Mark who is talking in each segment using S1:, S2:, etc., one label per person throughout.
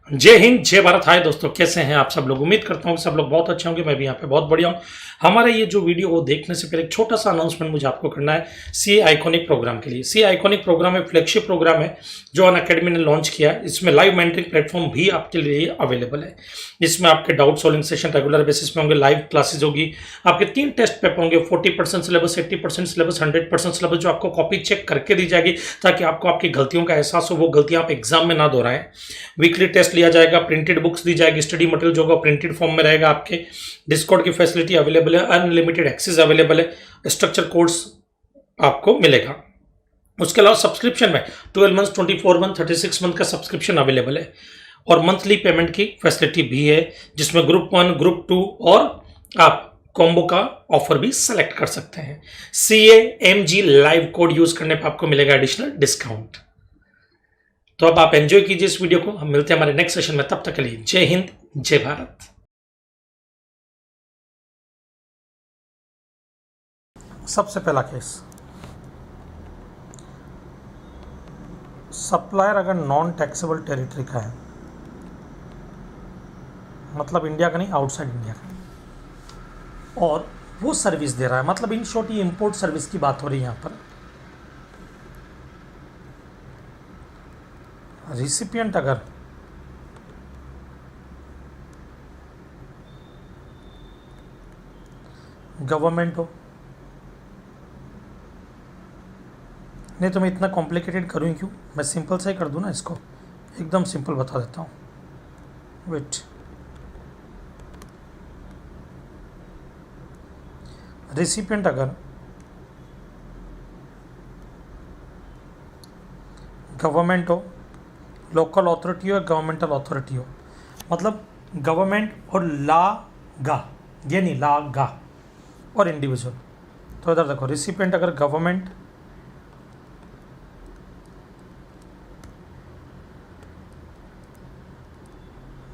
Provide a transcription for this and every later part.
S1: जय हिंद, जय भारत। हाय दोस्तों, कैसे हैं आप सब लोग। उम्मीद करता हूँ कि सब लोग बहुत अच्छे होंगे। मैं भी यहाँ पे बहुत बढ़िया हूँ। हमारा ये जो वीडियो वो देखने से पहले एक छोटा सा अनाउंसमेंट मुझे आपको करना है सीए आइकॉनिक प्रोग्राम के लिए। सीए आइकॉनिक प्रोग्राम एक फ्लैगशिप प्रोग्राम है जो अनअकैडमी ने लॉन्च किया है। इसमें लाइव मेंटरिंग प्लेटफॉर्म भी आपके लिए अवेलेबल है। इसमें आपके doubt solving session regular basis पे होंगे, लाइव क्लासेज होगी। आपके 3 टेस्ट पेपर होंगे, 40% सिलेबस, 80% सिलेबस, 100% सिलेबस, जो आपको कॉपी चेक करके दी जाएगी ताकि आपको आपकी गलतियों का एहसास हो, वो गलतियां आप एग्जाम में ना दोहराएं। वीकली टेस्ट लिया जाएगा, प्रिंटेड बुक्स दी जाएगी, स्टडी मटेरियल जो होगा प्रिंटेड फॉर्म में रहेगा। आपके डिस्कॉर्ड की फैसिलिटी अवेलेबल है, अनलिमिटेड एक्सेस अवेलेबल है, स्ट्रक्चर कोर्स आपको मिलेगा। उसके अलावा सब्सक्रिप्शन में 12 मंथ, 24 मंथ, 36 मंथ का सब्सक्रिप्शन अवेलेबल है और मंथली पेमेंट की फैसिलिटी भी है, जिसमें ग्रुप 1, ग्रुप 2 और आप कॉम्बो का ऑफर भी सेलेक्ट कर सकते हैं। CAMG लाइव कोड यूज करने पर आपको मिलेगा एडिशनल डिस्काउंट। तो अब आप एंजॉय कीजिए इस वीडियो को। हम मिलते हैं हमारे नेक्स्ट सेशन में। तब तक के लिए जय हिंद, जय भारत। सबसे पहला केस, सप्लायर अगर नॉन टैक्सेबल टेरिटरी का है, मतलब इंडिया का नहीं, आउटसाइड इंडिया का, और वो सर्विस दे रहा है, मतलब इन शॉर्ट ये इंपोर्ट सर्विस की बात हो रही है यहां पर। रिसिपिएंट अगर गवर्नमेंट हो, नहीं तो मैं इतना कॉम्प्लिकेटेड करूँ क्यों, मैं सिंपल से ही कर दूँ ना, इसको एकदम सिंपल बता देता हूँ। वेट, रिसिपिएंट अगर गवर्नमेंट हो, लोकल अथॉरिटी हो, गवर्नमेंटल अथॉरिटी हो, मतलब गवर्नमेंट और ला गा, ये नहीं, ला गा और इंडिविजुअल। तो इधर देखो, रिसिपिएंट अगर गवर्नमेंट,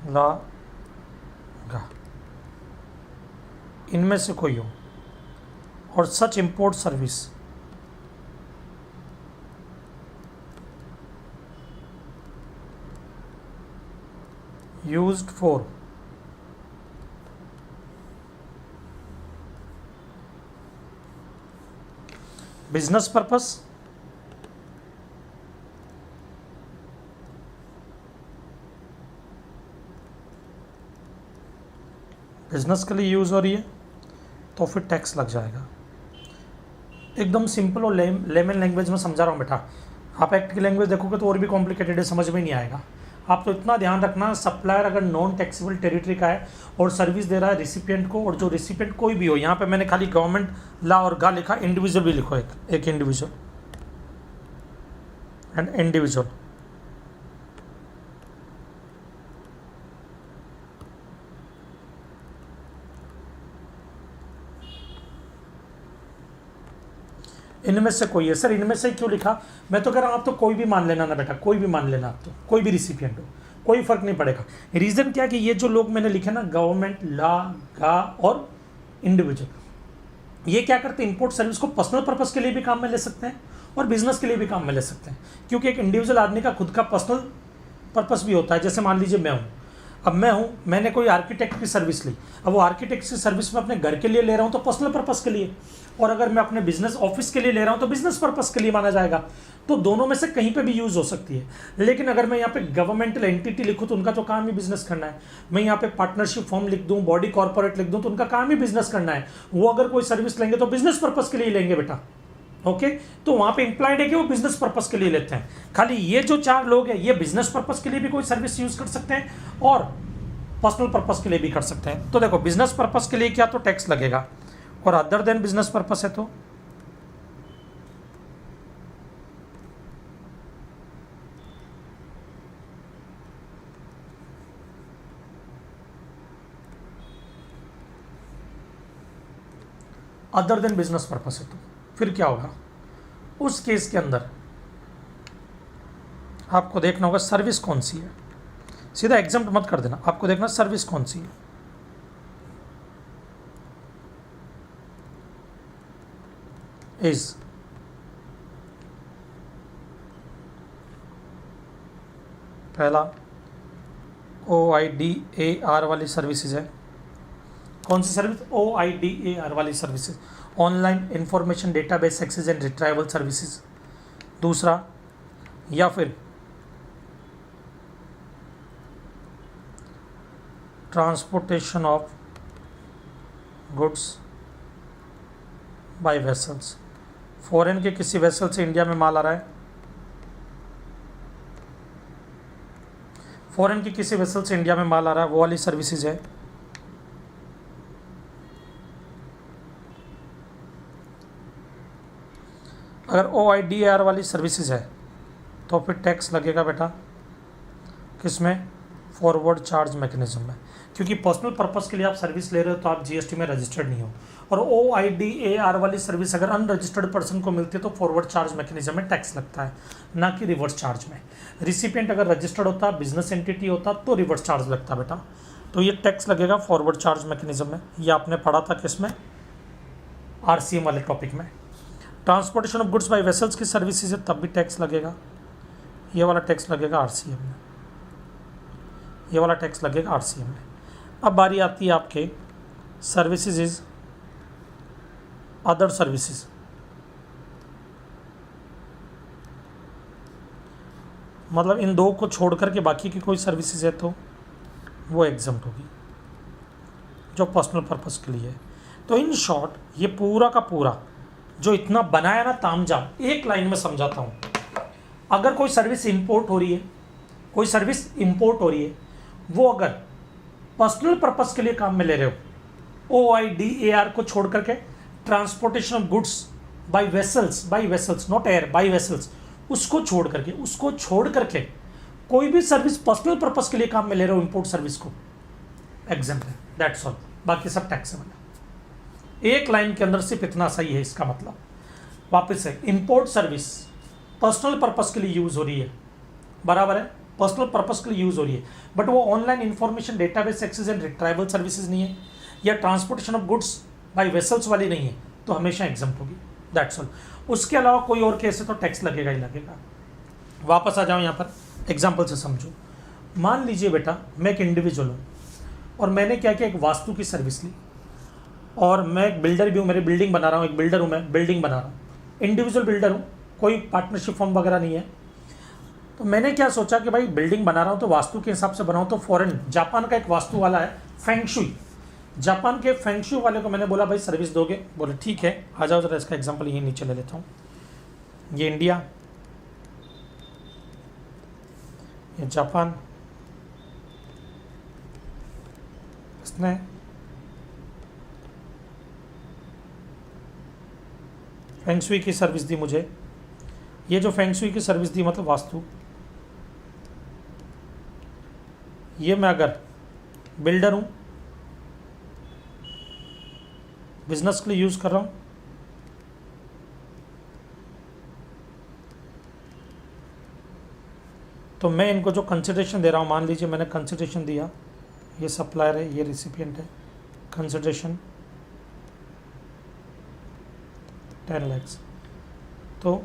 S1: ला गा, इनमें से कोई हो, और such import service used for business purpose, business के लिए यूज़ हो रही है, तो फिर टैक्स लग जाएगा। एकदम सिंपल और लेमन लैंग्वेज में समझा रहा हूँ बेटा। आप एक्ट की लैंग्वेज देखोगे तो और भी कॉम्प्लिकेटेड है, समझ में नहीं आएगा। आप तो इतना ध्यान रखना, सप्लायर अगर नॉन टैक्सेबल टेरिटरी का है और सर्विस दे रहा है रिसिपिएंट को, और जो रिसिपिएंट कोई भी हो, यहाँ पे मैंने खाली गवर्नमेंट, ला और गा लिखा, इंडिविजुअल भी लिखो, एक इंडिविजुअल एंड इंडिविजुअल। इनमें से कोई है सर, इनमें से क्यों लिखा, मैं तो कह रहा हूँ आप तो कोई भी मान लेना ना बेटा, कोई भी मान लेना, आप तो कोई भी रिसिपिएंट हो, कोई फर्क नहीं पड़ेगा। रीजन क्या कि ये जो लोग मैंने लिखे ना, गवर्नमेंट, ला गा और इंडिविजुअल, ये क्या करते हैं, इंपोर्ट सर्विस को पर्सनल पर्पस के लिए भी काम में ले सकते हैं और बिजनेस के लिए भी काम में ले सकते हैं। क्योंकि एक इंडिविजुअल आदमी का खुद का पर्सनल पर्पस भी होता है। जैसे मान लीजिए मैं हूँ, अब मैं हूँ, मैंने कोई आर्किटेक्ट की सर्विस ली, अब वो आर्किटेक्ट की सर्विस मैं अपने घर के लिए ले रहा हूँ तो पर्सनल पर्पस के लिए, और अगर मैं अपने बिजनेस ऑफिस के लिए ले रहा हूँ तो बिजनेस पर्पस के लिए माना जाएगा। तो दोनों में से कहीं पे भी यूज हो सकती है। लेकिन अगर मैं यहाँ पे गवर्नमेंटल एंटिटी लिखूँ तो उनका तो काम ही बिजनेस करना है। मैं यहाँ पे पार्टनरशिप फॉर्म लिख दूँ, बॉडी कॉर्पोरेट लिख दूँ, तो उनका काम ही बिजनेस करना है। वो अगर कोई सर्विस लेंगे तो बिजनेस पर्पस के लिए लेंगे बेटा। ओके, तो वहां पे इंप्लाइड है कि वो बिजनेस पर्पस के लिए लेते हैं। खाली ये जो 4 लोग हैं, ये बिजनेस पर्पस के लिए भी कोई सर्विस यूज कर सकते हैं और पर्सनल पर्पस के लिए भी कर सकते हैं। तो देखो, बिजनेस पर्पस के लिए क्या तो टैक्स लगेगा, और अदर देन बिजनेस पर्पस है तो अदर देन बिजनेस पर्पस है तो फिर क्या होगा, उस केस के अंदर आपको देखना होगा सर्विस कौन सी है। सीधा एग्जाम्प्ट मत कर देना, आपको देखना सर्विस कौन सी है। इज पहला OIDAR वाली सर्विसेज है। कौन सी सर्विस? OIDAR वाली services, online information database access and retrieval services. दूसरा, या फिर transportation of goods by vessels. Foreign के किसी वेसल से इंडिया में माल आ रहा है, फॉरेन की किसी वेसल से इंडिया में माल आ रहा है, वो वाली सर्विसेज है। अगर OIDAR वाली सर्विसेज है तो फिर टैक्स लगेगा बेटा किसमें? फॉरवर्ड चार्ज मैकेनिज्म में, क्योंकि पर्सनल पर्पस के लिए आप सर्विस ले रहे हो तो आप GST में रजिस्टर्ड नहीं हो। और OIDAR वाली सर्विस अगर अनरजिस्टर्ड पर्सन को मिलती है तो फॉरवर्ड चार्ज मैकेनिज्म में टैक्स लगता है, ना कि रिवर्स चार्ज में। रिसिपिएंट अगर रजिस्टर्ड होता, बिजनेस एंटिटी होता तो रिवर्स चार्ज लगता बेटा। तो ये टैक्स लगेगा फॉरवर्ड चार्ज मैकेनिज्म में। ये आपने पढ़ा था किसमें? RCM वाले टॉपिक में। Transportation of goods by vessels की सर्विसेज है, तब भी टैक्स लगेगा। ये वाला टैक्स लगेगा RCM में, ये वाला टैक्स लगेगा RCM में। अब बारी आती है आपके सर्विसेज इज अदर सर्विसेज। मतलब इन दो को छोड़ करके बाकी की कोई सर्विसेज है तो वो एग्जम्प्ट होगी, जो पर्सनल पर्पस के लिए है। तो इन शॉर्ट ये पूरा का पूरा जो इतना बनाया ना तामझाम, एक लाइन में समझाता हूँ। अगर कोई सर्विस इंपोर्ट हो रही है, कोई सर्विस इंपोर्ट हो रही है, वो अगर पर्सनल पर्पस के लिए काम में ले रहे हो, OIDAR को छोड़ करके transportation of goods by vessels not air, by vessels, उसको छोड़ करके कोई भी सर्विस पर्सनल पर्पस के लिए काम में ले रहे हो इंपोर्ट सर्विस को, एग्जाम्पल है, दैट्स ऑल। बाकी सब टैक्सेबल है। एक लाइन के अंदर सिर्फ इतना सही है इसका मतलब। वापस से, इंपोर्ट सर्विस पर्सनल पर्पस के लिए यूज हो रही है, बराबर है, पर्सनल पर्पस के लिए यूज हो रही है, बट वो online information database access and retrieval services नहीं है, या transportation of goods by vessels वाली नहीं है, तो हमेशा एग्जम्प्ट होगी, दैट्स ऑल। उसके अलावा कोई और केस है तो टैक्स लगेगा ही लगेगा। वापस आ जाओ यहाँ पर, एग्जाम्पल से समझो। मान लीजिए बेटा मैं एक इंडिविजुअल हूँ और मैंने क्या किया, एक वास्तु की सर्विस ली, और मैं एक बिल्डर भी हूँ, मेरी बिल्डिंग बना रहा हूँ, एक बिल्डर हूँ, मैं बिल्डिंग बना रहा हूँ, इंडिविजुअल बिल्डर हूँ, कोई पार्टनरशिप फॉर्म वगैरह नहीं है। तो मैंने क्या सोचा कि भाई बिल्डिंग बना रहा हूँ तो वास्तु के हिसाब से बनाऊँ। तो फॉरेन जापान का एक वास्तु वाला है फेंगशुई, जापान के फेंगशुई वाले को मैंने बोला भाई सर्विस दोगे? बोले ठीक है, आ जाओ जरा, इसका एग्जांपल यहीं नीचे ले लेता हूँ। ये इंडिया, ये जापान, इसने फेंगशुई की सर्विस दी मुझे। ये जो फेंगशुई की सर्विस दी मतलब वास्तु, ये मैं अगर बिल्डर हूँ, बिजनेस के लिए यूज़ कर रहा हूँ, तो मैं इनको जो कंसिडरेशन दे रहा हूँ, मान लीजिए मैंने कंसिडरेशन दिया, ये सप्लायर है, ये रिसिपिएंट है, कंसिडरेशन 10 लाख, तो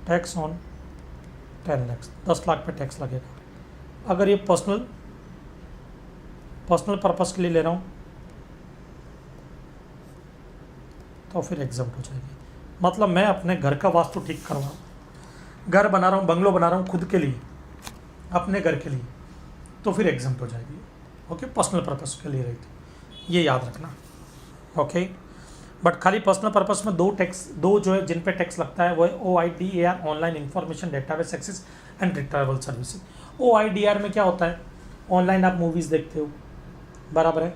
S1: टैक्स ऑन 10 लाख, 10 लाख पे टैक्स लगेगा। अगर ये पर्सनल पर्पस के लिए ले रहा हूँ तो फिर एग्जम्प्ट हो जाएगी। मतलब मैं अपने घर का वास्तु ठीक कर रहा हूँ, घर बना रहा हूँ, बंगलो बना रहा हूँ खुद के लिए, अपने घर के लिए, तो फिर एग्जम्प्ट हो जाएगी। ओके, पर्सनल पर्पस के लिए रही थी, ये याद रखना। ओके, बट खाली पर्सनल पर्पस में दो जो है जिन पे टैक्स लगता है वो है OIDAR, online information database access and retrieval services. OIDAR में क्या होता है, ऑनलाइन आप मूवीज़ देखते हो, बराबर है,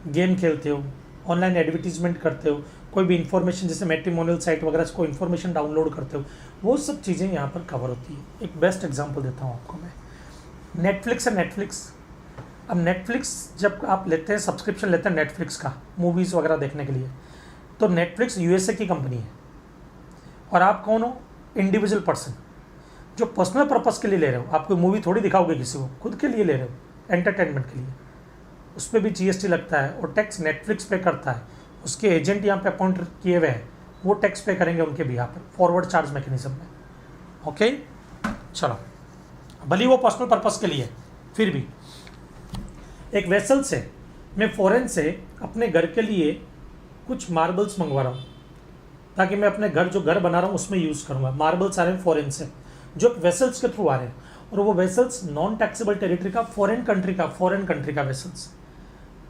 S1: गेम खेलते हो, ऑनलाइन एडवर्टीजमेंट करते हो, कोई भी इंफॉर्मेशन जैसे मैट्रिमोनियल साइट वगैरह से कोई इन्फॉर्मेशन डाउनलोड करते हो, वो सब चीज़ें यहाँ पर कवर होती है। एक बेस्ट एग्जांपल देता हूँ आपको मैं, नेटफ्लिक्स है। नेटफ्लिक्स, अब नेटफ्लिक्स जब आप लेते हैं, सब्सक्रिप्शन लेते हैं नेटफ्लिक्स का मूवीज़ वगैरह देखने के लिए, तो नेटफ्लिक्स USA की कंपनी है और आप कौन हो, इंडिविजुअल पर्सन जो पर्सनल पर्पस के लिए ले रहे हो। आप कोई मूवी थोड़ी दिखाओगे किसी को, खुद के लिए ले रहे हो, एंटरटेनमेंट के लिए, उस पर भी GST लगता है और टैक्स नेटफ्लिक्स पे करता है। उसके एजेंट यहाँ पे अपॉइंट किए हुए हैं, वो टैक्स पे करेंगे उनके बिहाफ पर, फॉरवर्ड चार्ज मैकेनिज्म में। ओके, चलो, भले वो पर्सनल पर्पस के लिए, फिर भी एक वेसल से मैं फॉरेन से अपने घर के लिए कुछ मार्बल्स मंगवा रहा हूँ, ताकि मैं अपने घर जो घर बना रहा हूँ उसमें यूज़ करूँगा। मार्बल्स आ रहे हैं फॉरेन से, जो वेसल्स के थ्रू आ रहे हैं, और वो वेसल्स नॉन टैक्सेबल टेरिटरी का, फॉरेन कंट्री का वेसल्स।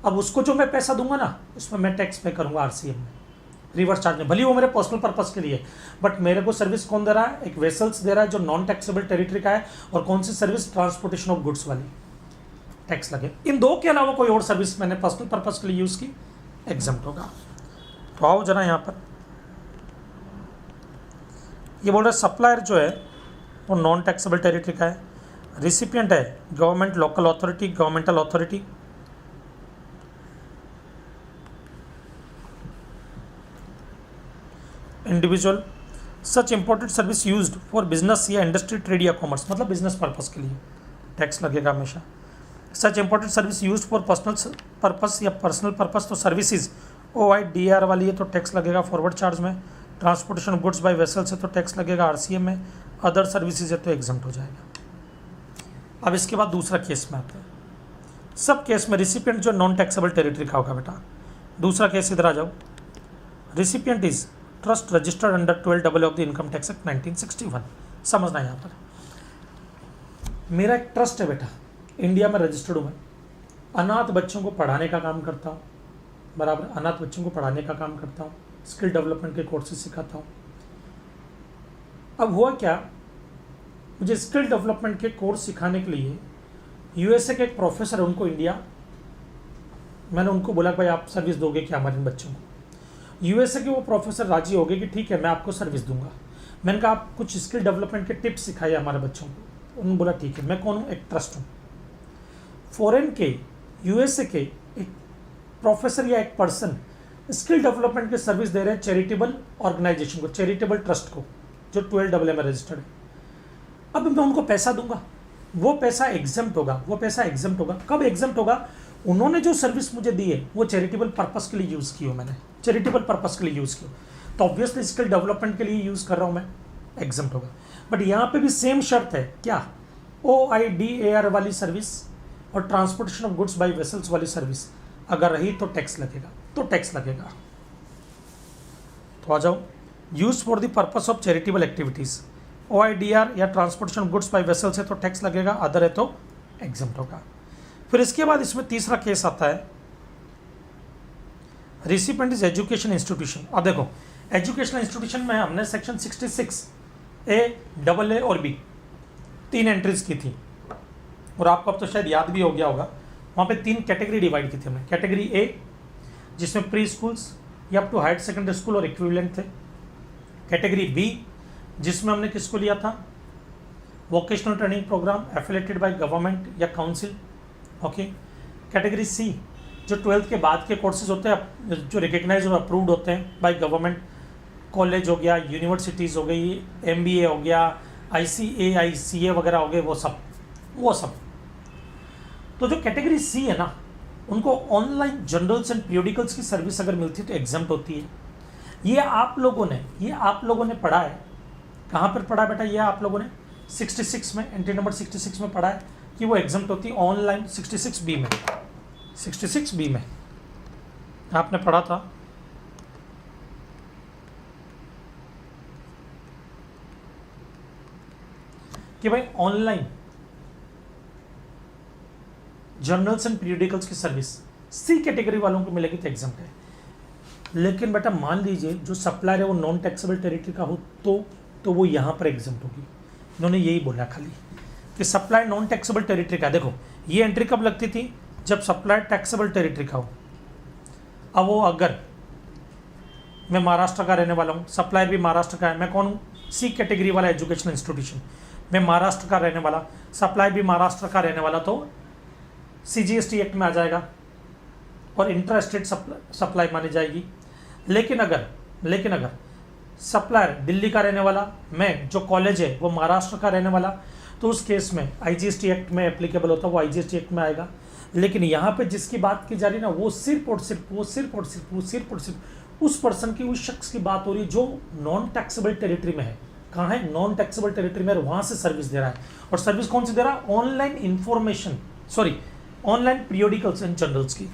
S1: अब उसको जो मैं पैसा दूंगा ना, उसमें मैं टैक्स पे करूँगा आरसीएम में, रिवर्स चार्ज में। भले वो मेरे पर्सनल पर्पस के लिए, बट मेरे को सर्विस कौन दे रहा है? एक वेसल्स दे रहा है जो नॉन टैक्सेबल टेरिटरी का है, और कौन सी सर्विस? ट्रांसपोर्टेशन ऑफ गुड्स वाली, टैक्स लगे। इन दो के अलावा कोई और सर्विस मैंने पर्सनल पर्पस के लिए यूज़ की, एग्जम्प्ट होगा। तो आओ जरा यहाँ पर, ये बोल रहे सप्लायर जो है वो नॉन टैक्सेबल टेरिटरी का है, रिसिपिएंट है government, local authority, governmental authority, individual, such important service used for business या इंडस्ट्री, ट्रेड या कॉमर्स, मतलब बिजनेस पर्पस के लिए टैक्स लगेगा हमेशा। Such important service used for personal purpose या पर्सनल पर्पस, तो सर्विसेज OIDR वाली है तो टैक्स लगेगा फॉरवर्ड चार्ज में। ट्रांसपोर्टेशन गुड्स बाय वेसल से तो टैक्स लगेगा आरसीएम में। अदर सर्विसेज है तो एग्जम्प्ट हो जाएगा। अब इसके बाद दूसरा केस में आता है। सब केस में रिसिपिएंट जो नॉन टैक्सेबल टेरिटरी का होगा बेटा। दूसरा केस इधर आ जाओ, recipient is trust registered under 12 of the income tax act 1961। समझना यहाँ पर, मेरा एक ट्रस्ट है बेटा, इंडिया में रजिस्टर्ड हूँ मैं, अनाथ बच्चों को पढ़ाने का काम करता हूँ, बराबर, अनाथ बच्चों को पढ़ाने का काम करता हूँ, स्किल डेवलपमेंट के कोर्सेज सिखाता हूँ। अब हुआ क्या, मुझे स्किल डेवलपमेंट के कोर्स सिखाने के लिए USA के एक प्रोफेसर है, उनको इंडिया, मैंने उनको बोला भाई आप सर्विस दोगे क्या हमारे बच्चों को? USA के वो प्रोफेसर राजी हो गए कि ठीक है मैं आपको सर्विस दूंगा। मैंने कहा आप कुछ स्किल डेवलपमेंट के टिप्स सिखाइए हमारे बच्चों को। उन्होंने बोला ठीक है। मैं कौन हूँ? एक ट्रस्ट हूँ। फॉरेन के, USA के एक प्रोफेसर या एक पर्सन स्किल डेवलपमेंट की सर्विस दे रहे हैं चैरिटेबल ऑर्गेनाइजेशन को, चैरिटेबल ट्रस्ट को, जो 12 में रजिस्टर्ड है। अब मैं उनको पैसा दूंगा, वो पैसा एग्जम्प्ट होगा। वो पैसा एग्जम्प्ट होगा कब एग्जम्प्ट होगा? उन्होंने जो सर्विस मुझे दी है वो चैरिटेबल पर्पस के लिए यूज़ की हो, मैंने चैरिटेबल पर्पस के लिए यूज़ की हो, तो ऑब्वियसली स्किल डेवलपमेंट के लिए यूज़ कर रहा हूँ मैं, एग्जम्प्ट होगा। बट यहाँ पे भी सेम शर्त है, क्या? OIDAR वाली सर्विस और transportation of goods by vessels वाली सर्विस अगर रही तो टैक्स लगेगा, तो टैक्स लगेगा। तो आ जाओ, use for the purpose of charitable activities, OIDR या transportation of goods by vessels है तो टैक्स लगेगा, अदर है तो एग्जम्प्ट होगा। फिर इसके बाद इसमें तीसरा केस आता है, रिसिपिएंट इज एजुकेशन इंस्टीट्यूशन। अब देखो, एजुकेशनल इंस्टीट्यूशन में हमने सेक्शन 66 A, AA और B 3 एंट्रीज की थी, और आपको अब तो शायद याद भी हो गया होगा। वहाँ पे 3 कैटेगरी डिवाइड की थी हमने। कैटेगरी A जिसमें प्री स्कूल्स या up to higher secondary school और इक्विवेलेंट थे। कैटेगरी B जिसमें हमने किसको लिया था? Vocational training programme affiliated by government या काउंसिल। ओके। कैटेगरी C जो 12th के बाद के कोर्सेज होते हैं जो रिकग्नाइज और अप्रूव्ड होते हैं बाय गवर्नमेंट, कॉलेज हो गया, यूनिवर्सिटीज़ हो गई, MBA हो गया, ICA वगैरह हो गए, वो सब। तो जो कैटेगरी C है ना, उनको ऑनलाइन जर्नल्स एंड पीरियडिकल्स की सर्विस अगर मिलती है तो एग्जम्प्ट होती है। ये आप लोगों ने पढ़ा है, कहाँ पर पढ़ा बेटा? ये आप लोगों ने 66 में, एंट्री नंबर 66 में पढ़ा है कि वो एग्जम्प्ट होती है ऑनलाइन। 66B में आपने पढ़ा था कि भाई ऑनलाइन जर्नल्स एंड पीरियडिकल्स की सर्विस C कैटेगरी वालों को मिलेगी तो एग्जम्प्ट है। लेकिन बेटा मान लीजिए जो सप्लायर है वो नॉन टैक्सेबल टेरिटरी का हो तो वो यहाँ पर एग्जम्प्ट होगी। इन्होंने यही बोला खाली कि सप्लायर नॉन टैक्सेबल टेरिटरी का। देखो ये एंट्री कब लगती थी? जब सप्लायर टैक्सेबल टेरिटरी का हो। अब वो अगर मैं महाराष्ट्र का रहने वाला हूँ, सप्लायर भी महाराष्ट्र का है, मैं कौन हूँ? C कैटेगरी वाला एजुकेशनल इंस्टीट्यूशन, मैं महाराष्ट्र का रहने वाला, सप्लायर भी महाराष्ट्र का रहने वाला, तो CGST एक्ट में आ जाएगा और इंटर स्टेट सप्लाई मानी जाएगी। लेकिन अगर सप्लायर दिल्ली का रहने वाला, मैं जो कॉलेज है वो महाराष्ट्र का रहने वाला, तो उस केस में IGST एक्ट में एप्लीकेबल होता है, वो IGST एक्ट में आएगा। लेकिन यहाँ पे जिसकी बात की जा रही है ना, वो सिर्फ और सिर्फ उस पर्सन की, उस शख्स की बात हो रही है जो नॉन टैक्सेबल टेरिटरी में है। कहाँ है? नॉन टैक्सेबल टेरिटरी में, वहाँ से सर्विस दे रहा है। और सर्विस कौन सी दे रहा है? Online information sorry, online periodicals and journals की।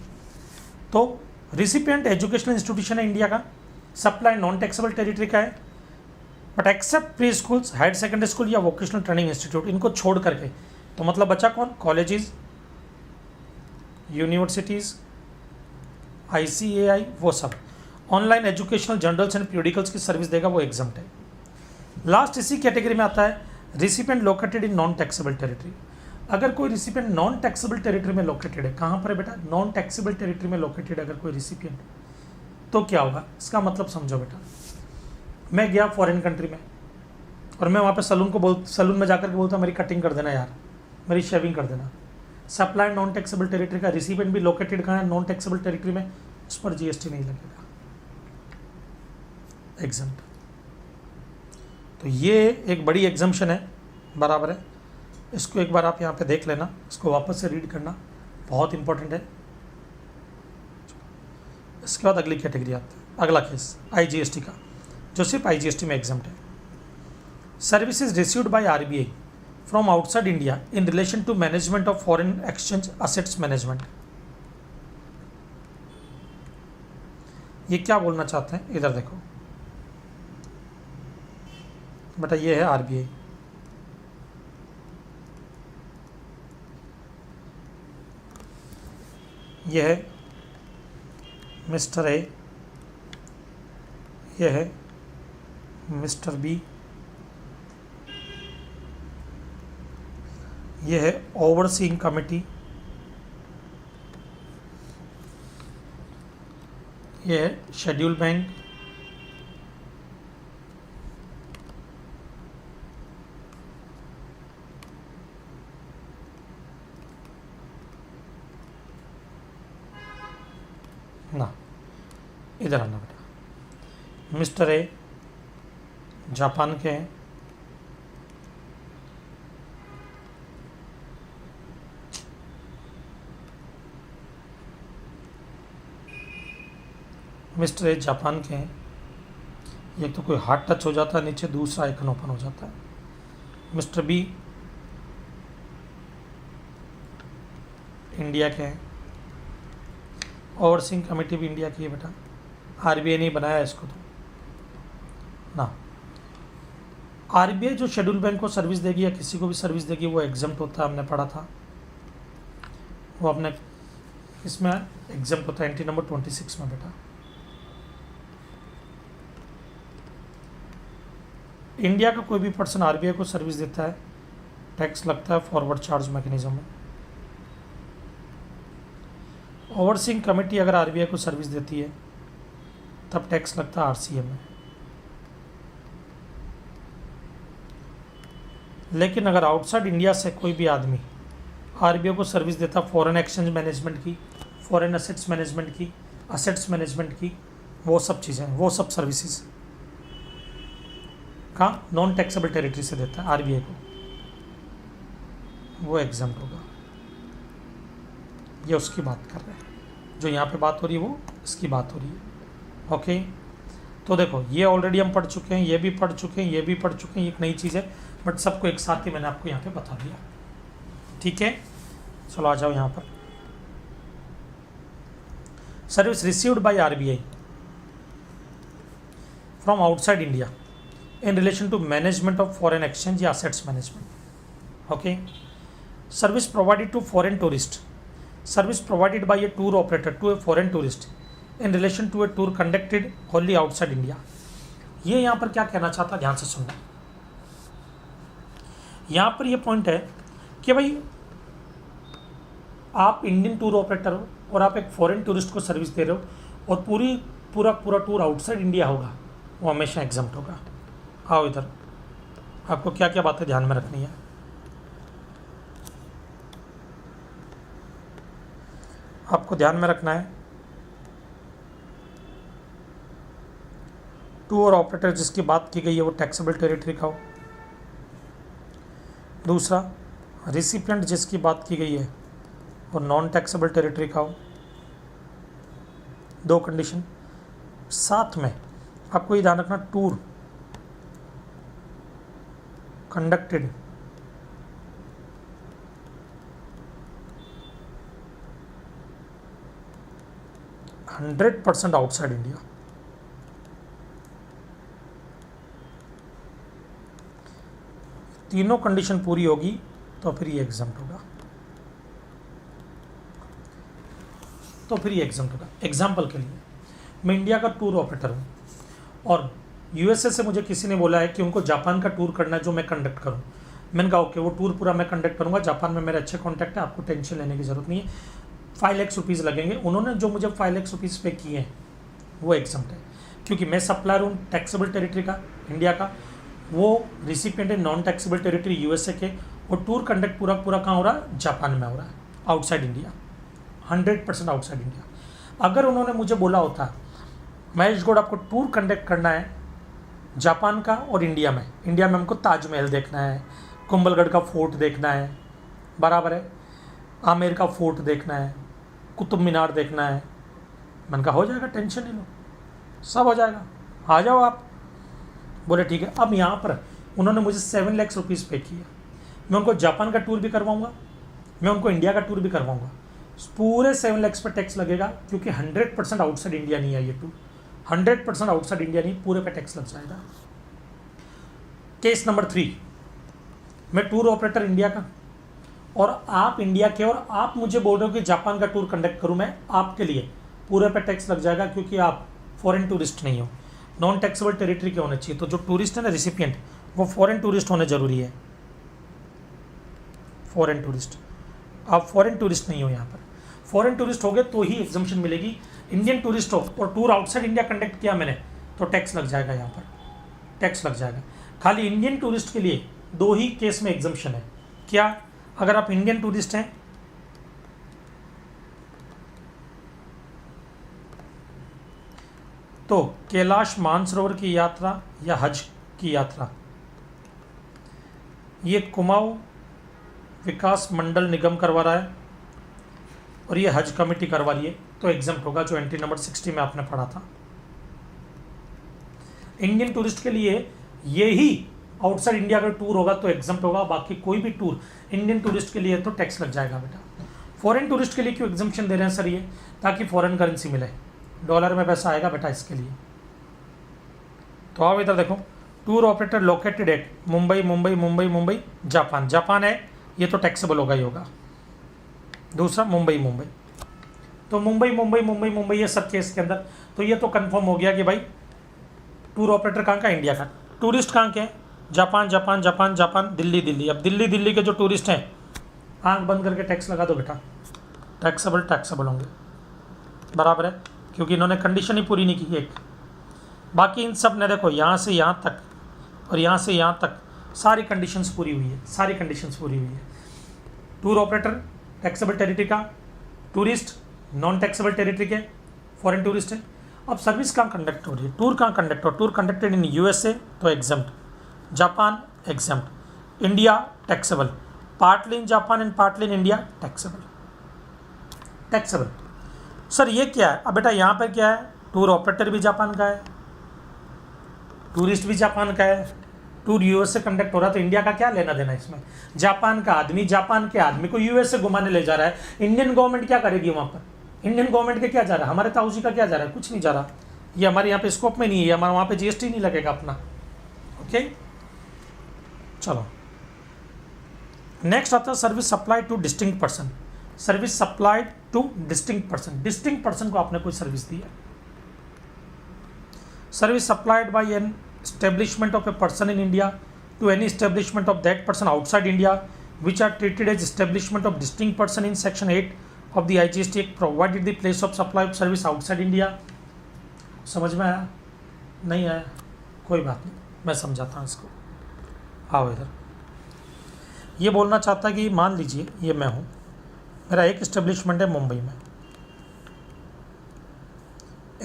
S1: तो रिसिपिएंट एजुकेशनल इंस्टीट्यूशन है इंडिया का, सप्लाई नॉन टैक्सेबल टेरिटरी का है, but except pre schools, higher secondary school या वोकेशनल ट्रेनिंग इंस्टीट्यूट, इनको छोड़ करके। तो मतलब बचा कौन? कॉलेजेस, यूनिवर्सिटीज़, ICAI, वो सब। Online educational journals and periodicals की सर्विस देगा, वो एग्जाम्प्ट है। लास्ट इसी कैटेगरी में आता है recipient located in non taxable territory. अगर कोई रिसिपिएंट नॉन टैक्सेबल टेरिटरी में लोकेटेड है, कहाँ पर है बेटा? नॉन टैक्सेबल टेरिटरी में लोकेटेड अगर कोई रिसिपिएंट, तो क्या होगा? इसका मतलब समझो बेटा, मैं गया फॉरेन कंट्री में और मैं वहाँ पे सलून में जाकर के बोलता मेरी कटिंग कर देना यार, मेरी शेविंग कर देना। सप्लाई नॉन टैक्सेबल टेरिटरी का, रिसिपिएंट भी लोकेटेड कहाँ है? नॉन टैक्सेबल टेरिटरी में, उस पर GST नहीं लगेगा, एग्जम्प्ट। तो ये एक बड़ी एग्जम्पशन है, बराबर है। इसको एक बार आप यहाँ पे देख लेना, इसको वापस से रीड करना, बहुत इंपॉर्टेंट है। इसके बाद अगली कैटेगरी आती है, अगला केस IGST का, जो सिर्फ IGST में एग्जम्प्ट है। Services received by RBI from outside India in relation to management of foreign exchange assets management. ये क्या बोलना चाहते हैं? इधर देखो बेटा, ये है RBI, ये है मिस्टर A, ये है मिस्टर B, ये है ओवरसीइंग कमिटी, ये है शेड्यूल बैंक, ना इधर आना बेटा। मिस्टर A जापान के हैं, मिस्टर A जापान के हैं। एक तो कोई हार्ट टच हो जाता है नीचे, दूसरा आइकन ओपन हो जाता है। मिस्टर B इंडिया के हैं, ओवरसीइंग कमेटी भी इंडिया की है बेटा, RBI नहीं बनाया इसको तो ना। RBI जो शेड्यूल बैंक को सर्विस देगी या किसी को भी सर्विस देगी, वो एग्जम्प्ट होता है, हमने पढ़ा था, वो अपने इसमें एग्जम्प्ट होता है एंट्री नंबर 26 में बेटा। इंडिया का कोई भी पर्सन RBI को सर्विस देता है, टैक्स लगता है फॉरवर्ड चार्ज मैकेनिज्म में। ओवरसीइंग कमेटी अगर RBI को सर्विस देती है तब टैक्स लगता है RCM में। लेकिन अगर आउटसाइड इंडिया से कोई भी आदमी RBI को सर्विस देता फॉरेन एक्सचेंज मैनेजमेंट की, फॉरेन असेट्स मैनेजमेंट की, असेट्स मैनेजमेंट की, वो सब चीज़ें, वो सब सर्विसेज का नॉन टैक्सेबल टेरिटरी से देता है RBI को, वो एग्जाम्प्ट होगा। ये उसकी बात कर रहे हैं, जो यहाँ पे बात हो रही है वो इसकी बात हो रही है। ओके, तो देखो ये ऑलरेडी हम पढ़ चुके हैं, ये भी पढ़ चुके हैं, ये भी पढ़ चुके हैं, ये एक नई चीज़ है, बट सबको एक साथ ही मैंने आपको यहाँ पे बता दिया। ठीक है, चलो आ जाओ यहाँ पर। Service received by RBI from outside India in relation to management of foreign exchange या assets management. Okay, service provided to foreign tourist, service provided by a tour operator to a foreign tourist in relation to a tour conducted only outside India. ये यहाँ पर क्या कहना चाहता है, ध्यान से सुनना। यहाँ पर ये पॉइंट है कि भाई आप इंडियन टूर ऑपरेटर हो और आप एक फॉरेन टूरिस्ट को सर्विस दे रहे हो और पूरा टूर आउटसाइड इंडिया होगा, वो हमेशा एग्जम्प्ट होगा। आओ इधर, आपको क्या क्या बातें ध्यान में रखनी है। आपको ध्यान में रखना है टूर ऑपरेटर जिसकी बात की गई है वो टैक्सेबल टेरिटरी का हो। दूसरा, रिसिपिएंट जिसकी बात की गई है वो नॉन टैक्सेबल टेरिटरी का हो। दो कंडीशन। साथ में आपको ये ध्यान रखना, टूर कंडक्टेड 100% आउटसाइड इंडिया। तीनों कंडीशन पूरी होगी तो फिर ये एग्जाम्प्ट होगा, एग्जाम्पल के लिए मैं इंडिया का टूर ऑपरेटर हूँ और यूएसए से मुझे किसी ने बोला है कि उनको जापान का टूर करना है जो मैं कंडक्ट करूँ। मैंने कहा ओके, वो टूर पूरा मैं कंडक्ट करूँगा, जापान में मेरे अच्छे कॉन्टैक्ट है, आपको टेंशन लेने की ज़रूरत नहीं है, 5 लाख रुपीज़ लगेंगे। उन्होंने जो मुझे 5 लाख रुपीज़ पे किए हैं वो एग्जाम्प्ट है, क्योंकि मैं सप्लायर हूँ टैक्सेबल टेरिटरी का इंडिया का, वो रिसिपिएंट है नॉन टैक्सेबल टेरिटरी यूएसए के, और टूर कंडक्ट पूरा कहाँ हो रहा है, जापान में हो रहा है, आउटसाइड इंडिया, 100% आउटसाइड इंडिया। अगर उन्होंने मुझे बोला होता महेश गौड़ आपको टूर कंडक्ट करना है जापान का और इंडिया में हमको ताजमहल देखना है, कुंभलगढ़ का फोर्ट देखना है, बराबर है, आमेर का फोर्ट देखना है, कुतुब मीनार देखना है, मैंने कहा हो जाएगा, टेंशन नहीं लो, सब हो जाएगा, आ जाओ आप। बोले ठीक है। अब यहाँ पर उन्होंने मुझे 7 लाख रुपीज़ पे किया, मैं उनको जापान का टूर भी करवाऊँगा, मैं उनको इंडिया का टूर भी करवाऊँगा, पूरे 7 लाख पे टैक्स लगेगा, क्योंकि 100% आउटसाइड इंडिया नहीं है ये टूर, 100% आउटसाइड इंडिया नहीं, पूरे पे टैक्स लग जाएगा। केस नंबर 3, मैं टूर ऑपरेटर इंडिया का और आप इंडिया के, और आप मुझे बोल रहे हो कि जापान का टूर कंडक्ट करूं मैं आपके लिए, पूरे पे टैक्स लग जाएगा, क्योंकि आप फॉरेन टूरिस्ट नहीं हो, नॉन टैक्सेबल टेरिटरी के होने चाहिए। तो जो टूरिस्ट है ना रिसिपिएंट, वो फॉरेन टूरिस्ट होने जरूरी है, फॉरेन टूरिस्ट, आप फॉरेन टूरिस्ट नहीं हो यहाँ पर, फॉरेन टूरिस्ट हो गए तो ही एग्जम्पशन मिलेगी। इंडियन टूरिस्ट हो और टूर आउटसाइड इंडिया कंडक्ट किया मैंने तो टैक्स लग जाएगा, यहाँ पर टैक्स लग जाएगा। खाली इंडियन टूरिस्ट के लिए 2 ही केस में एग्जम्पशन है। क्या? अगर आप इंडियन टूरिस्ट हैं तो कैलाश मानसरोवर की यात्रा या हज की यात्रा, ये कुमाऊं विकास मंडल निगम करवा रहा है और ये हज कमेटी करवा रही है, तो एग्जाम्प्ट होगा, जो एंट्री नंबर 60 में आपने पढ़ा था। इंडियन टूरिस्ट के लिए ये ही आउटसाइड इंडिया का टूर होगा तो एग्जाम्प्ट होगा, बाकी कोई भी टूर इंडियन टूरिस्ट के लिए तो टैक्स लग जाएगा बेटा। फॉरेन टूरिस्ट के लिए क्यों एग्जम्पशन दे रहे हैं सर? ये ताकि फॉरेन करेंसी मिले, डॉलर में पैसा आएगा बेटा इसके लिए। तो आओ इधर देखो, tour operator located at Mumbai Japan है, ये तो टैक्सेबल होगा ही होगा। दूसरा मुंबई, तो मुंबई ये सब केस के अंदर, तो ये तो कंफर्म हो गया कि भाई टूर ऑपरेटर कहाँ का, इंडिया का। टूरिस्ट कहाँ के हैं? जापान, दिल्ली। अब दिल्ली के जो टूरिस्ट हैं, आंख बंद करके टैक्स लगा दो बेटा, टैक्सेबल होंगे, बराबर है, क्योंकि इन्होंने कंडीशन ही पूरी नहीं की एक। बाकी इन सब ने देखो यहाँ से यहाँ तक और यहाँ से यहाँ तक सारी कंडीशंस पूरी हुई है, टूर ऑपरेटर टैक्सेबल टेरिटरी का, टूरिस्ट नॉन टैक्सेबल टेरिटरी के, फॉरेन टूरिस्ट है। अब सर्विस कहाँ कंडक्ट हो रही है, टूर कहाँ कंडक्ट हो, टूर कंडक्टेड इन यूएसए तो exempt, Japan exempt, India taxable, partly in Japan and partly in India taxable. Sir ये क्या है? अब बेटा यहाँ पर क्या है, टूर ऑपरेटर भी जापान का है, टूरिस्ट भी जापान का है, टूर यूएस से कंडक्ट हो रहा है, तो इंडिया का क्या लेना देना इसमें? जापान के आदमी को यूएस से घुमाने ले जा रहा है, इंडियन गवर्नमेंट क्या करेगी वहाँ पर? इंडियन गवर्नमेंट के क्या जा रहा है, हमारे ताऊजी का क्या जा रहा है? कुछ नहीं जा रहा, ये हमारे यहाँ पे स्कोप में नहीं है, हमारे वहाँ पे जीएसटी नहीं लगेगा अपना। ओके चलो नेक्स्ट आता है service supplied to distinct person. Service supplied to distinct person को आपने कोई सर्विस दी है। Service supplied by an establishment of a person in India to any establishment of that person outside India which are treated as establishment of distinct person in section 8 of the IGST Act provided the place of supply of service outside India। समझ में आया? नहीं आया? कोई बात नहीं, मैं समझाता हूँ इसको। आओ इधर, ये बोलना चाहता कि मान लीजिए ये मैं हूँ, मेरा एक इस्टेब्लिशमेंट है मुंबई में,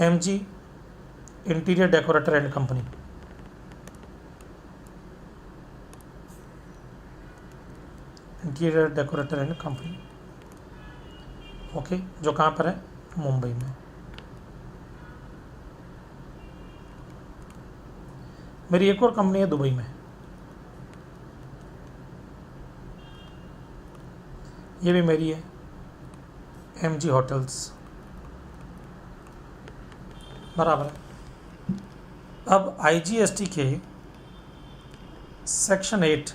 S1: MG interior decorator and company, interior decorator and company, okay, जो कहाँ पर है? मुंबई में। मेरी एक और कंपनी है दुबई में, ये भी मेरी है, MG होटल्स। बराबर है। अब IGST के सेक्शन 8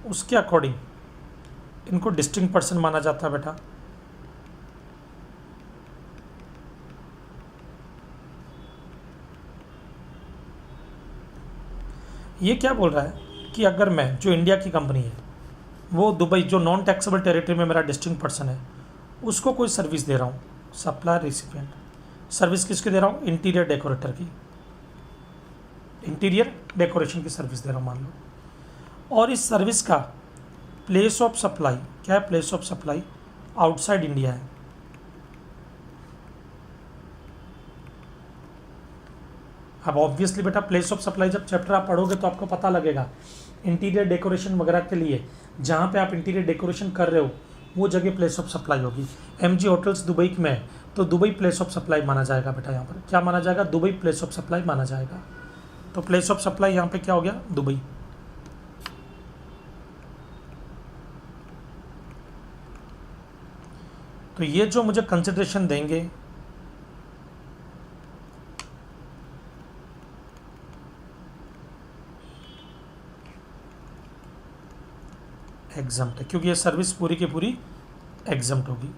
S1: उसके अकॉर्डिंग इनको डिस्टिंक्ट पर्सन माना जाता है बेटा। ये क्या बोल रहा है कि अगर मैं, जो इंडिया की कंपनी है वो दुबई, जो नॉन टैक्सेबल टेरिटरी में मेरा डिस्टिंक्ट पर्सन है, उसको कोई सर्विस दे रहा हूँ, सप्लायर रिसिपिएंट, सर्विस किसकी दे रहा हूँ, इंटीरियर डेकोरेटर की, इंटीरियर डेकोरेशन की सर्विस दे रहा हूँ मान लो, और इस सर्विस का प्लेस ऑफ सप्लाई क्या है, place of supply outside India है। अब ऑब्वियसली बेटा प्लेस ऑफ सप्लाई जब चैप्टर आप पढ़ोगे तो आपको पता लगेगा, इंटीरियर डेकोरेशन वगैरह के लिए जहाँ पे आप इंटीरियर डेकोरेशन कर रहे हो वो जगह प्लेस ऑफ सप्लाई होगी। MG होटल्स दुबई में है तो दुबई प्लेस ऑफ सप्लाई माना जाएगा बेटा। यहाँ पर क्या माना जाएगा, दुबई प्लेस ऑफ सप्लाई माना जाएगा। तो प्लेस ऑफ सप्लाई यहाँ पे क्या हो गया, दुबई। तो ये जो मुझे कंसिडरेशन देंगे एग्जम्प्ट है, क्योंकि ये सर्विस पूरी की पूरी एग्जम्प्ट होगी।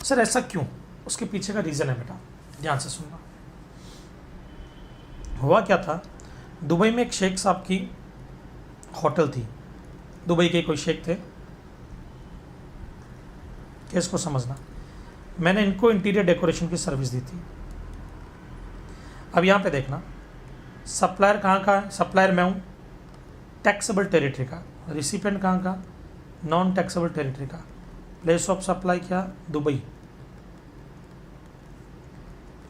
S1: सर ऐसा क्यों, उसके पीछे का रीज़न है बेटा, ध्यान से सुनना। हुआ क्या था, दुबई में एक शेख साहब की होटल थी, दुबई के कोई शेख थे, केस को समझना। मैंने इनको इंटीरियर डेकोरेशन की सर्विस दी थी। अब यहाँ पे देखना, सप्लायर कहाँ का है, सप्लायर मैं हूँ टैक्सेबल टेरिटरी का, रिसिपिएंट कहाँ का, नॉन टैक्सेबल टेरिटरी का, प्लेस ऑफ सप्लाई क्या, दुबई,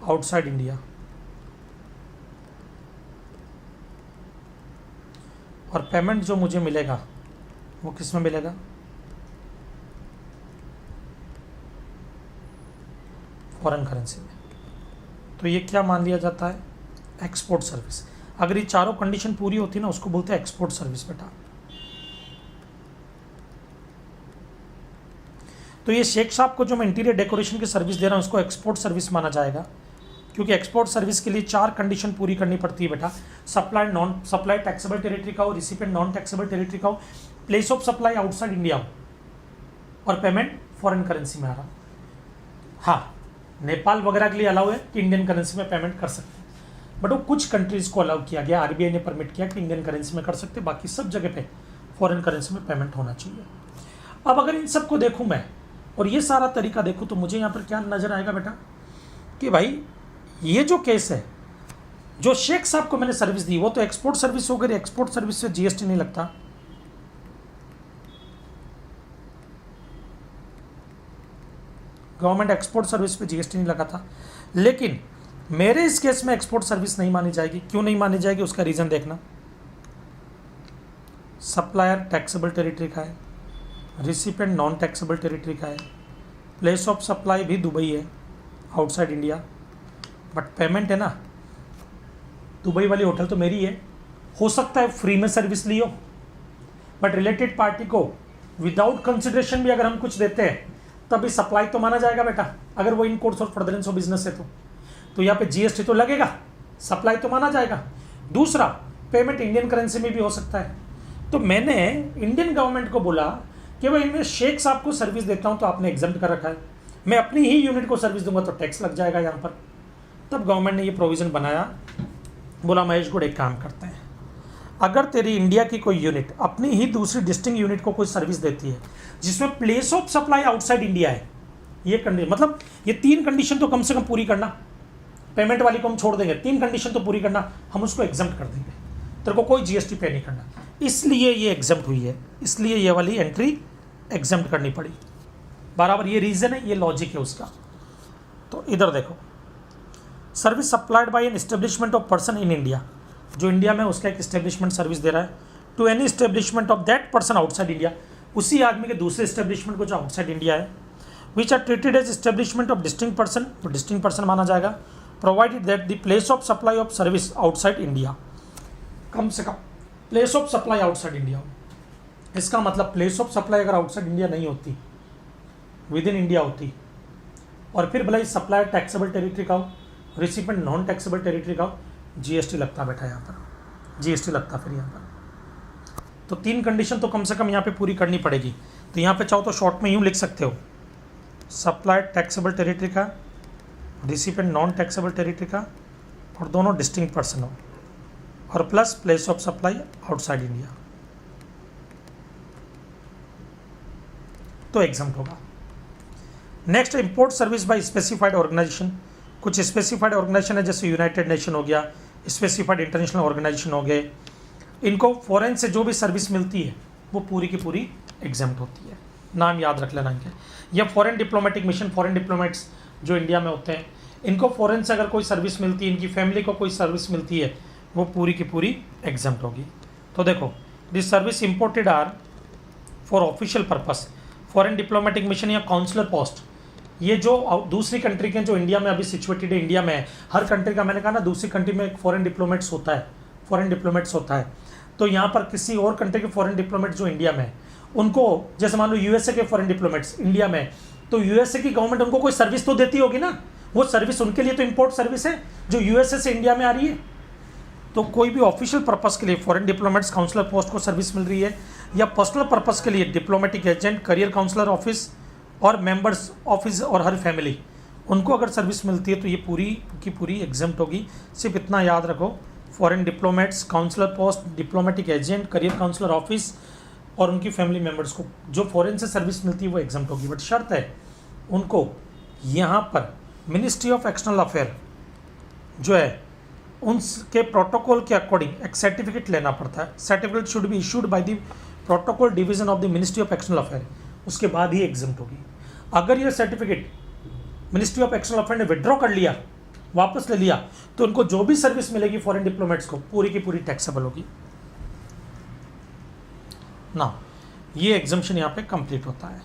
S1: आउटसाइड इंडिया, और पेमेंट जो मुझे मिलेगा वो किस में मिलेगा, फॉरेन करेंसी में। तो ये क्या मान लिया जाता है, एक्सपोर्ट सर्विस। अगर ये चारों कंडीशन पूरी होती है ना, उसको बोलते हैं एक्सपोर्ट सर्विस बेटा। तो ये शेख साहब को जो मैं इंटीरियर डेकोरेशन की सर्विस दे रहा हूँ उसको एक्सपोर्ट सर्विस माना जाएगा, क्योंकि एक्सपोर्ट सर्विस के लिए 4 कंडीशन पूरी करनी पड़ती है बेटा। सप्लाई टैक्सेबल टेरिटरी का हो, रिसिपिएंट नॉन टैक्सेबल टेरिटरी का हो, place of supply outside India हो, और पेमेंट फॉरेन करेंसी में आ रहा। हाँ, नेपाल वगैरह के लिए अलाउ है कि इंडियन करेंसी में पेमेंट कर सकते हैं, बट वो कुछ कंट्रीज को अलाउ किया गया, RBI ने परमिट किया कि इंडियन करेंसी में कर सकते, बाकी सब जगह पे फॉरेन करेंसी में पेमेंट होना चाहिए। अब अगर इन सबको देखूं मैं और ये सारा तरीका देखूं तो मुझे यहाँ पर क्या नजर आएगा बेटा, कि भाई ये जो केस है, जो शेख साहब को मैंने सर्विस दी वो तो एक्सपोर्ट सर्विस हो गई, एक्सपोर्ट सर्विस से GST नहीं लगता। गवर्नमेंट एक्सपोर्ट सर्विस पे GST नहीं लगा था, लेकिन मेरे इस केस में एक्सपोर्ट सर्विस नहीं मानी जाएगी। क्यों नहीं मानी जाएगी, उसका रीजन देखना। सप्लायर टैक्सेबल टेरिटरी का है, रिसिपिएंट नॉन टैक्सेबल टेरिटरी का है, प्लेस ऑफ सप्लाई भी दुबई है, आउटसाइड इंडिया, बट पेमेंट है ना, दुबई वाली होटल तो मेरी है। हो सकता है फ्री में सर्विस ली हो, बट रिलेटेड पार्टी को विदाउट कंसिडरेशन भी अगर हम कुछ देते हैं तभी सप्लाई तो माना जाएगा बेटा, अगर वो in course of furtherance of business है तो यहाँ पे GST तो लगेगा, सप्लाई तो माना जाएगा। दूसरा, पेमेंट इंडियन करेंसी में भी हो सकता है। तो मैंने इंडियन गवर्नमेंट को बोला कि भाई मैं शेख साहब को सर्विस देता हूँ तो आपने एग्जम्प्ट कर रखा है, मैं अपनी ही यूनिट को सर्विस दूंगा तो टैक्स लग जाएगा यहाँ पर। तब गवर्नमेंट ने ये प्रोविज़न बनाया, बोला महेश गुड एक काम करते हैं, अगर तेरी इंडिया की कोई यूनिट अपनी ही दूसरी डिस्टिंक्ट यूनिट को कोई सर्विस देती है जिसमें place of supply outside India है, ये कंडीशन, मतलब ये 3 कंडीशन तो कम से कम पूरी करना, पेमेंट वाली को हम छोड़ देंगे, 3 कंडीशन तो पूरी करना, हम उसको एग्जम्प्ट कर देंगे, तेरे को कोई GST पे नहीं करना। इसलिए ये एग्जम्प्ट हुई है, इसलिए ये वाली एंट्री एग्जम्प्ट करनी पड़ी। बराबर, ये रीज़न है, ये लॉजिक है उसका। तो इधर देखो, service supplied by an establishment of person in India, जो इंडिया में उसका एक एस्टेब्लिशमेंट सर्विस दे रहा है, to any establishment of that person outside India, उसी आदमी के दूसरे एस्टेब्लिशमेंट को जो आउटसाइड इंडिया है, which are treated as establishment of distinct person, तो डिस्टिंक्ट पर्सन माना जाएगा, provided that the place of supply of service outside India, कम से कम place of supply outside India हो। इसका मतलब प्लेस ऑफ सप्लाई अगर आउटसाइड इंडिया नहीं होती, विद इन इंडिया होती, और फिर भला सप्लाई टैक्सेबल टेरिटरी का हो, रिसिपेंट नॉन टैक्सेबल टेरिटरी का हो, जीएसटी लगता बेटा यहाँ पर, जीएसटी लगता फिर यहाँ पर। तो 3 कंडीशन तो कम से कम यहाँ पे पूरी करनी पड़ेगी। तो यहाँ पे चाहो तो शॉर्ट में यूँ लिख सकते हो, सप्लाई टैक्सेबल टेरिटरी का, रिसिपेंट नॉन टैक्सेबल टेरिटरी का, और दोनों डिस्टिंक्ट पर्सन हो, और plus place of supply outside India, तो एग्जम्प्ट होगा। Next, import service by specified organisation. कुछ स्पेसिफाइड ऑर्गेनाइजेशन है जैसे यूनाइटेड नेशन हो गया, स्पेसिफाइड इंटरनेशनल ऑर्गेनाइजेशन हो गए, इनको फॉरेन से जो भी सर्विस मिलती है वो पूरी की पूरी एग्जम्प्ट होती है। नाम याद रख लेना इनके। या foreign diplomatic mission, foreign diplomats जो इंडिया में होते हैं, इनको फॉरेन से अगर कोई सर्विस मिलती है, इनकी फैमिली को कोई सर्विस मिलती है, वो पूरी की पूरी एग्जम्प्ट होगी। तो देखो, this service imported are for official purpose, foreign diplomatic mission या काउंसलर पोस्ट, ये जो दूसरी कंट्री के जो इंडिया में अभी सिचुएटेड है, इंडिया में है, हर कंट्री का मैंने कहा ना दूसरी कंट्री में एक फॉरेन डिप्लोमेट्स होता है, फॉरेन डिप्लोमेट्स होता है। तो यहाँ पर किसी और कंट्री के फॉरेन डिप्लोमेट्स जो इंडिया में है, उनको जैसे मान लो यूएसए के फॉरेन डिप्लोमेट्स इंडिया में, तो यूएसए की गवर्नमेंट उनको कोई सर्विस तो देती होगी ना, वो सर्विस उनके लिए तो इंपोर्ट सर्विस है जो यूएसए से इंडिया में आ रही है। तो कोई भी ऑफिशियल पर्पस के लिए फॉरेन डिप्लोमेट्स काउंसलर पोस्ट को सर्विस मिल रही है, या पर्सनल पर्पस के लिए diplomatic agent, career consular office और मेंबर्स ऑफिस और हर फैमिली, उनको अगर सर्विस मिलती है तो ये पूरी की पूरी एग्जम्प्ट होगी। सिर्फ इतना याद रखो, foreign diplomats, consular post, diplomatic agent, career consular office और उनकी फैमिली मेम्बर्स को जो फॉरेन से सर्विस मिलती है वो एग्जम्प्ट होगी। बट शर्त है उनको यहाँ पर मिनिस्ट्री ऑफ एक्सटर्नल अफेयर जो है उनके प्रोटोकॉल के अकॉर्डिंग एक सर्टिफिकेट लेना पड़ता है। Certificate should be issued by the protocol division of the ministry of external affair, उसके बाद ही एग्जम्प्ट होगी। अगर ये certificate ministry of external affair ने विड्रॉ कर लिया, वापस ले लिया, तो उनको जो भी सर्विस मिलेगी फॉरेन डिप्लोमेट्स को पूरी की पूरी टैक्सेबल होगी ना। ये एग्जम्पशन यहाँ पे कंप्लीट होता है।